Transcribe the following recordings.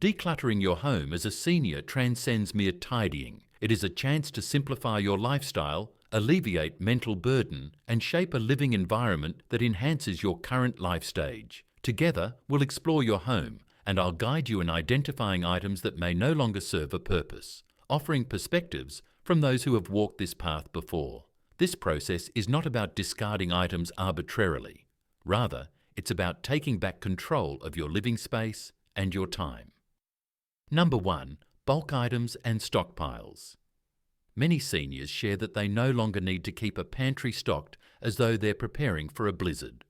Decluttering your home as a senior transcends mere tidying. It is a chance to simplify your lifestyle, alleviate mental burden, and shape a living environment that enhances your current life stage. Together, we'll explore your home, and I'll guide you in identifying items that may no longer serve a purpose, offering perspectives from those who have walked this path before. This process is not about discarding items arbitrarily. Rather, it's about taking back control of your living space and your time. Number 1. Bulk items and stockpiles. Many seniors share that they no longer need to keep a pantry stocked as though they're preparing for a blizzard.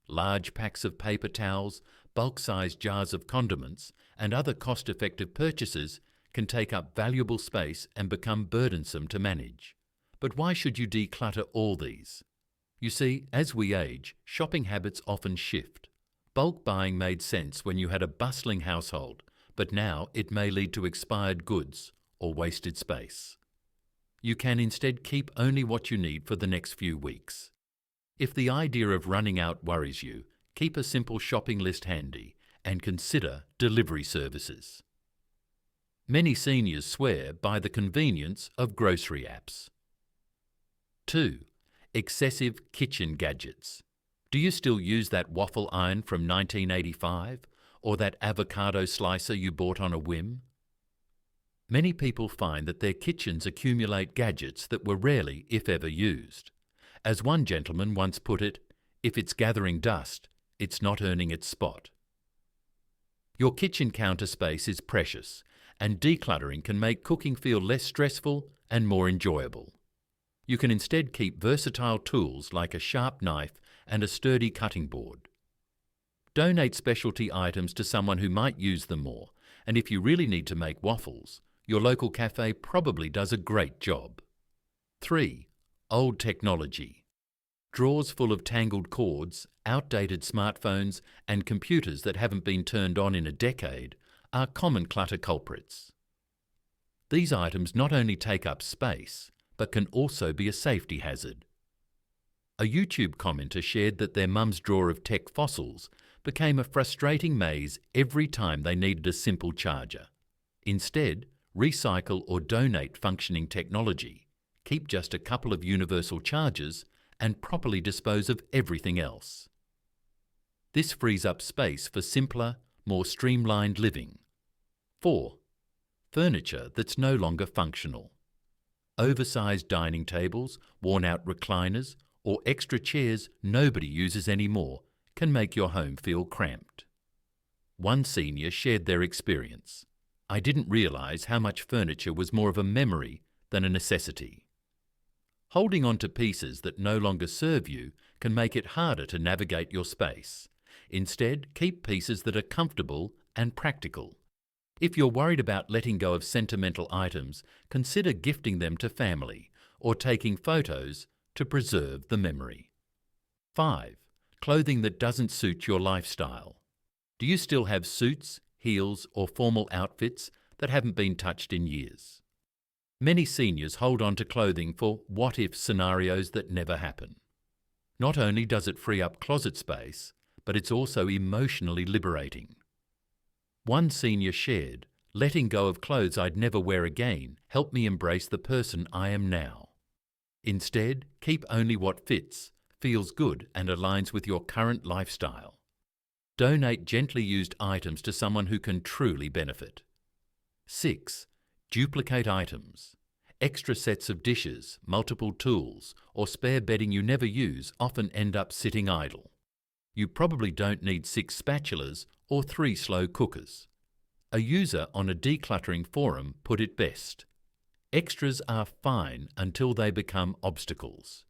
Large packs of paper towels, bulk-sized jars of condiments, and other cost-effective purchases can take up valuable space and become burdensome to manage. But why should you declutter all these? You see, as we age, shopping habits often shift. Bulk buying made sense when you had a bustling household, but now it may lead to expired goods or wasted space. You can instead keep only what you need for the next few weeks. If the idea of running out worries you, keep a simple shopping list handy and consider delivery services. Many seniors swear by the convenience of grocery apps. 2. Excessive kitchen gadgets. Do you still use that waffle iron from 1985 or that avocado slicer you bought on a whim? Many people find that their kitchens accumulate gadgets that were rarely, if ever, used. As one gentleman once put it, if it's gathering dust, it's not earning its spot. Your kitchen counter space is precious, and decluttering can make cooking feel less stressful and more enjoyable. You can instead keep versatile tools like a sharp knife and a sturdy cutting board. Donate specialty items to someone who might use them more, and if you really need to make waffles, your local cafe probably does a great job. 3. Old technology. Drawers full of tangled cords, outdated smartphones, and computers that haven't been turned on in a decade are common clutter culprits. These items not only take up space, but can also be a safety hazard. A YouTube commenter shared that their mum's drawer of tech fossils became a frustrating maze every time they needed a simple charger. Instead, recycle or donate functioning technology, keep just a couple of universal chargers, and properly dispose of everything else. This frees up space for simpler, more streamlined living. 4. Furniture that's no longer functional. Oversized dining tables, worn-out recliners, or extra chairs nobody uses anymore can make your home feel cramped. One senior shared their experience. I didn't realize how much furniture was more of a memory than a necessity. Holding on to pieces that no longer serve you can make it harder to navigate your space. Instead, keep pieces that are comfortable and practical. If you're worried about letting go of sentimental items, consider gifting them to family or taking photos to preserve the memory. 5. Clothing that doesn't suit your lifestyle. Do you still have suits, heels, or formal outfits that haven't been touched in years? Many seniors hold on to clothing for what-if scenarios that never happen. Not only does it free up closet space, but it's also emotionally liberating. One senior shared, "Letting go of clothes I'd never wear again helped me embrace the person I am now." Instead, keep only what fits, feels good, and aligns with your current lifestyle. Donate gently used items to someone who can truly benefit. 6. Duplicate items. Extra sets of dishes, multiple tools, or spare bedding you never use often end up sitting idle. You probably don't need 6 spatulas or 3 slow cookers. A user on a decluttering forum put it best: extras are fine until they become obstacles.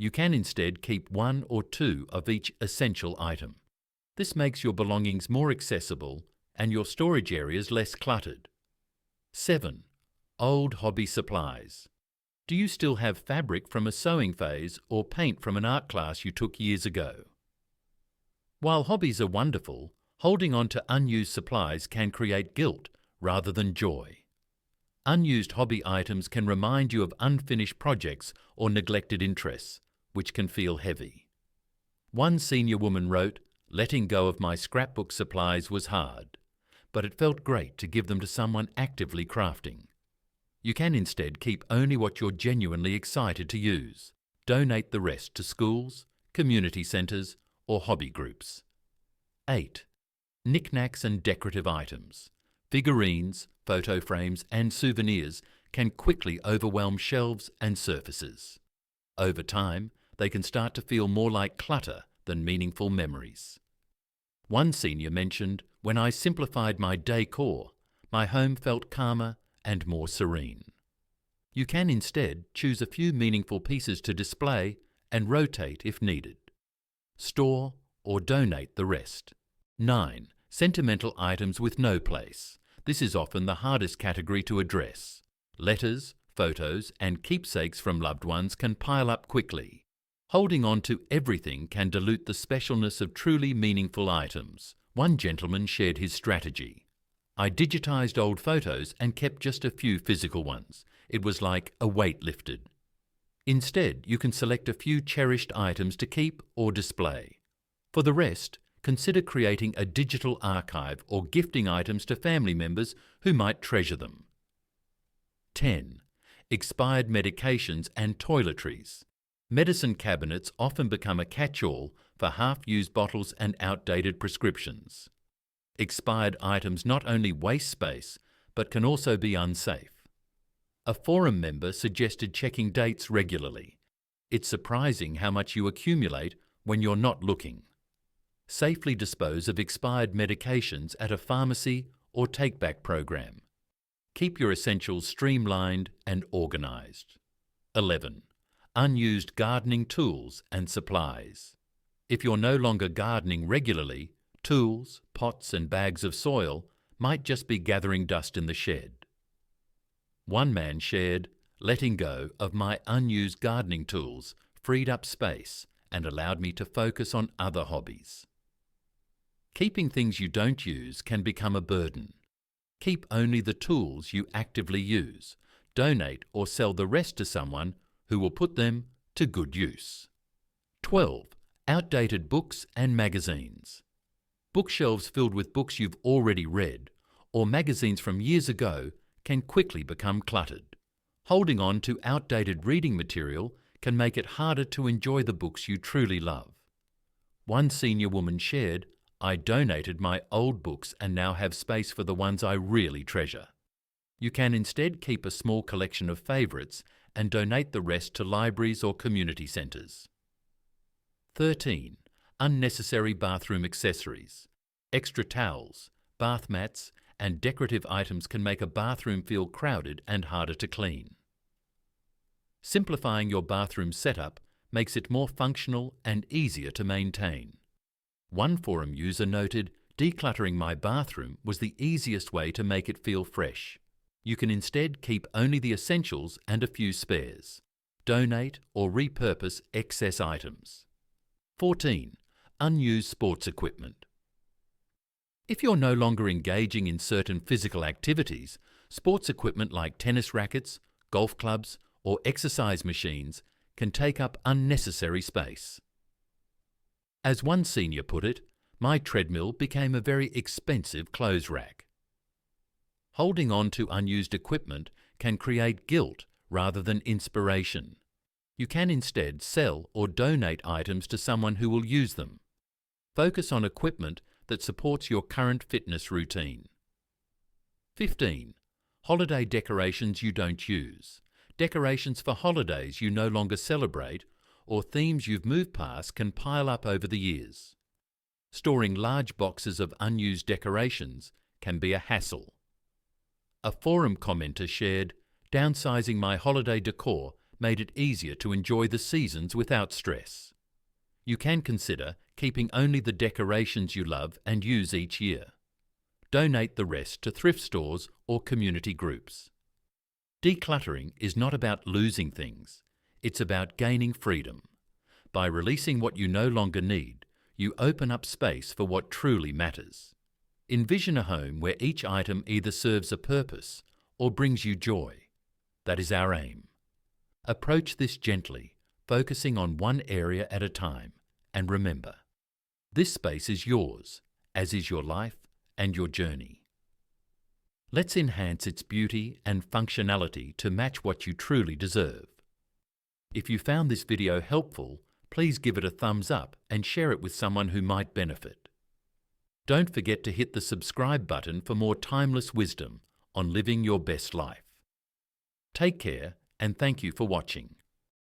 You can instead keep 1 or 2 of each essential item. This makes your belongings more accessible and your storage areas less cluttered. 7. Old hobby supplies. Do you still have fabric from a sewing phase or paint from an art class you took years ago? While hobbies are wonderful, holding on to unused supplies can create guilt rather than joy. Unused hobby items can remind you of unfinished projects or neglected interests, which can feel heavy. One senior woman wrote, "Letting go of my scrapbook supplies was hard, but it felt great to give them to someone actively crafting. You can instead keep only what you're genuinely excited to use. Donate the rest to schools, community centres, or hobby groups. 8. Knickknacks and decorative items. Figurines, photo frames, and souvenirs can quickly overwhelm shelves and surfaces. Over time, they can start to feel more like clutter than meaningful memories. One senior mentioned, "When I simplified my decor, my home felt calmer and more serene." You can instead choose a few meaningful pieces to display and rotate if needed. Store or donate the rest. 9. Sentimental items with no place. This is often the hardest category to address. Letters, photos, and keepsakes from loved ones can pile up quickly. Holding on to everything can dilute the specialness of truly meaningful items. One gentleman shared his strategy. "I digitized old photos and kept just a few physical ones. It was like a weight lifted." Instead, you can select a few cherished items to keep or display. For the rest, consider creating a digital archive or gifting items to family members who might treasure them. 10. Expired medications and toiletries. Medicine cabinets often become a catch-all for half-used bottles and outdated prescriptions. Expired items not only waste space, but can also be unsafe. A forum member suggested checking dates regularly. It's surprising how much you accumulate when you're not looking. Safely dispose of expired medications at a pharmacy or take-back program. Keep your essentials streamlined and organised. 11. Unused gardening tools and supplies. If you're no longer gardening regularly, tools, pots and bags of soil might just be gathering dust in the shed. One man shared, "Letting go of my unused gardening tools freed up space and allowed me to focus on other hobbies." Keeping things you don't use can become a burden. Keep only the tools you actively use. Donate or sell the rest to someone who will put them to good use. 12. Outdated books and magazines. Bookshelves filled with books you've already read or magazines from years ago can quickly become cluttered. Holding on to outdated reading material can make it harder to enjoy the books you truly love. One senior woman shared, "I donated my old books and now have space for the ones I really treasure." You can instead keep a small collection of favourites and donate the rest to libraries or community centres. 13. Unnecessary bathroom accessories. Extra towels, bath mats, and decorative items can make a bathroom feel crowded and harder to clean. Simplifying your bathroom setup makes it more functional and easier to maintain. One forum user noted, "Decluttering my bathroom was the easiest way to make it feel fresh." You can instead keep only the essentials and a few spares. Donate or repurpose excess items. 14. Unused sports equipment. If you're no longer engaging in certain physical activities, sports equipment like tennis rackets, golf clubs, or exercise machines can take up unnecessary space. As one senior put it, "My treadmill became a very expensive clothes rack." Holding on to unused equipment can create guilt rather than inspiration. You can instead sell or donate items to someone who will use them. Focus on equipment that supports your current fitness routine. 15. Holiday decorations you don't use. Decorations for holidays you no longer celebrate or themes you've moved past can pile up over the years. Storing large boxes of unused decorations can be a hassle. A forum commenter shared, "Downsizing my holiday decor made it easier to enjoy the seasons without stress." You can consider keeping only the decorations you love and use each year. Donate the rest to thrift stores or community groups. Decluttering is not about losing things, it's about gaining freedom. By releasing what you no longer need, you open up space for what truly matters. Envision a home where each item either serves a purpose or brings you joy. That is our aim. Approach this gently, focusing on one area at a time, and remember, this space is yours, as is your life and your journey. Let's enhance its beauty and functionality to match what you truly deserve. If you found this video helpful, please give it a thumbs up and share it with someone who might benefit. Don't forget to hit the subscribe button for more timeless wisdom on living your best life. Take care and thank you for watching.